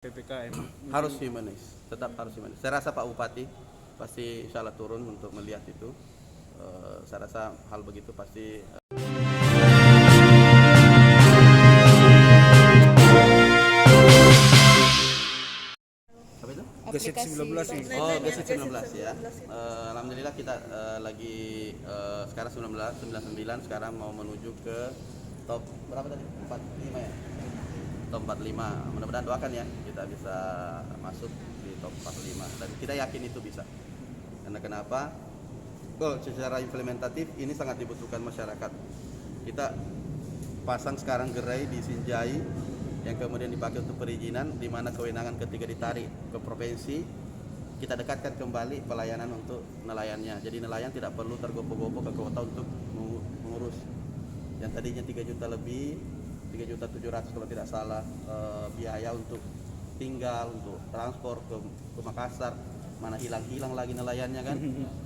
PPKM harus humanis, tetap harus humanis. Saya rasa Pak Bupati pasti insya Allah turun untuk melihat itu. Saya rasa hal begitu pasti apa itu? Gesit 19 ini. Oh, Gesit 19 ya. Alhamdulillah kita lagi sekarang 99 sekarang mau menuju ke top berapa tadi? 45 ya. Top 45. Mudah-mudahan doakan ya kita bisa masuk di top 45 dan kita yakin itu bisa. Karena kenapa? Oh, secara implementatif ini sangat dibutuhkan masyarakat. Kita pasang sekarang gerai di Sinjai yang kemudian dipakai untuk perizinan, di mana kewenangan ketika ditarik ke provinsi, kita dekatkan kembali pelayanan untuk nelayannya. Jadi nelayan tidak perlu tergopoh-gopoh ke kota untuk mengurus yang tadinya 3 juta lebih, 3.700.000 kalau tidak salah, biaya untuk tinggal, untuk transport ke Makassar, mana hilang lagi nelayannya kan.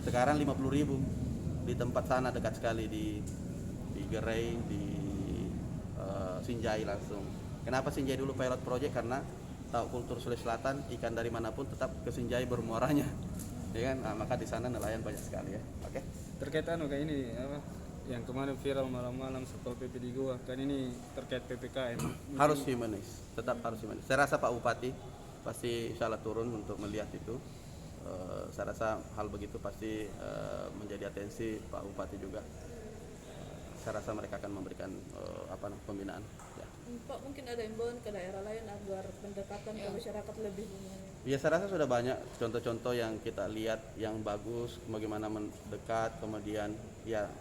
Sekarang 50.000 di tempat sana dekat sekali di gerai di Sinjai langsung. Kenapa Sinjai dulu pilot project? Karena tahu kultur Sulawesi Selatan, ikan dari manapun tetap ke Sinjai bermuaranya, ya kan? Nah, maka di sana nelayan banyak sekali ya. Oke. Terkait kayak ini apa yang kemarin viral malam-malam Satpol PP di Goa kan, ini terkait PPKM Harus humanis, tetap harus humanis. Saya rasa Pak Bupati pasti insya Allah turun untuk melihat itu. Saya rasa hal begitu pasti menjadi atensi Pak Bupati juga. Saya rasa mereka akan memberikan pembinaan. Ya. Pak, mungkin ada imbauan ke daerah lain agar pendekatan ke masyarakat lebih lumayan. Ya, saya rasa sudah banyak contoh-contoh yang kita lihat yang bagus, bagaimana mendekat, kemudian ya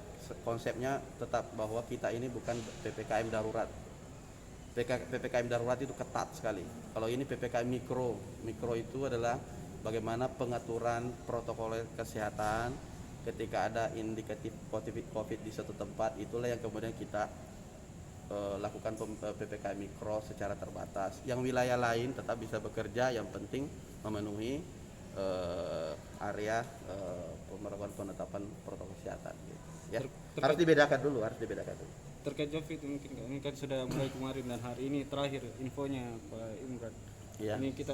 konsepnya tetap bahwa kita ini bukan PPKM darurat. PPKM darurat itu ketat sekali. Kalau ini PPKM mikro itu adalah bagaimana pengaturan protokol kesehatan ketika ada indikatif COVID di satu tempat, itulah yang kemudian kita lakukan PPKM mikro secara terbatas. Yang wilayah lain tetap bisa bekerja, yang penting memenuhi area pemberlakuan penetapan protokol kesehatan. Gitu. Ya. Harus dibedakan dulu. terkait Jovit. Mungkin kan sudah mulai kemarin dan hari ini terakhir infonya Pak Imran. Ya. Ini kita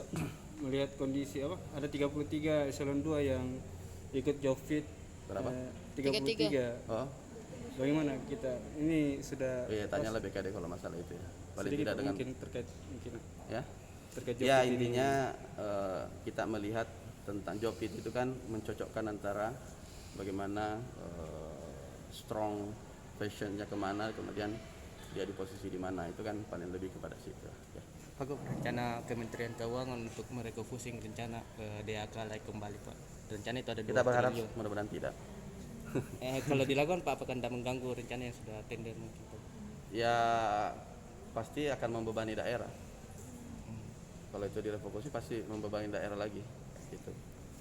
melihat kondisi ada 33 eselon 2 yang ikut Jovit. Berapa? 33. Oh. Bagaimana kita ini sudah Tanyalah BKD kalau masalah itu ya. Paling tidak dengan mungkin terkait ya. terkait Jovit Ya, intinya kita melihat tentang Jovit itu kan mencocokkan antara bagaimana strong fashionnya kemana, kemudian dia di posisi di mana, itu kan paling lebih kepada situ. Ya. Pak, rencana Kementerian Keuangan untuk merefocusing rencana ke DAK lagi kembali, Pak. Rencana itu ada 2 Kita berharap triliun. mudah-mudahan tidak. Kalau dilakukan Pak, apakah tidak mengganggu rencana yang sudah tender mungkin, Pak? Ya pasti akan membebani daerah. Kalau itu direfokusi pasti membebani daerah lagi, gitu.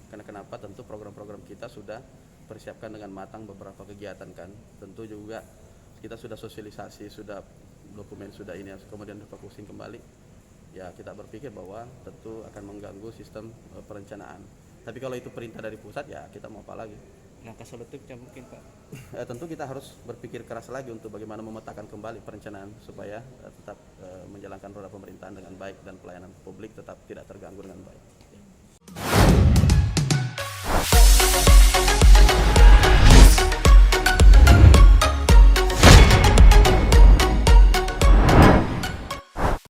Karena kenapa? Tentu program-program kita sudah persiapkan dengan matang beberapa kegiatan kan. Tentu juga kita sudah sosialisasi, sudah dokumen, sudah ini, kemudian refocusing kembali. Ya kita berpikir bahwa tentu akan mengganggu sistem perencanaan. Tapi kalau itu perintah dari pusat, ya kita mau apa lagi? Langkah solutifnya mungkin, Pak. Tentu kita harus berpikir keras lagi untuk bagaimana memetakan kembali perencanaan supaya tetap menjalankan roda pemerintahan dengan baik dan pelayanan publik tetap tidak terganggu dengan baik.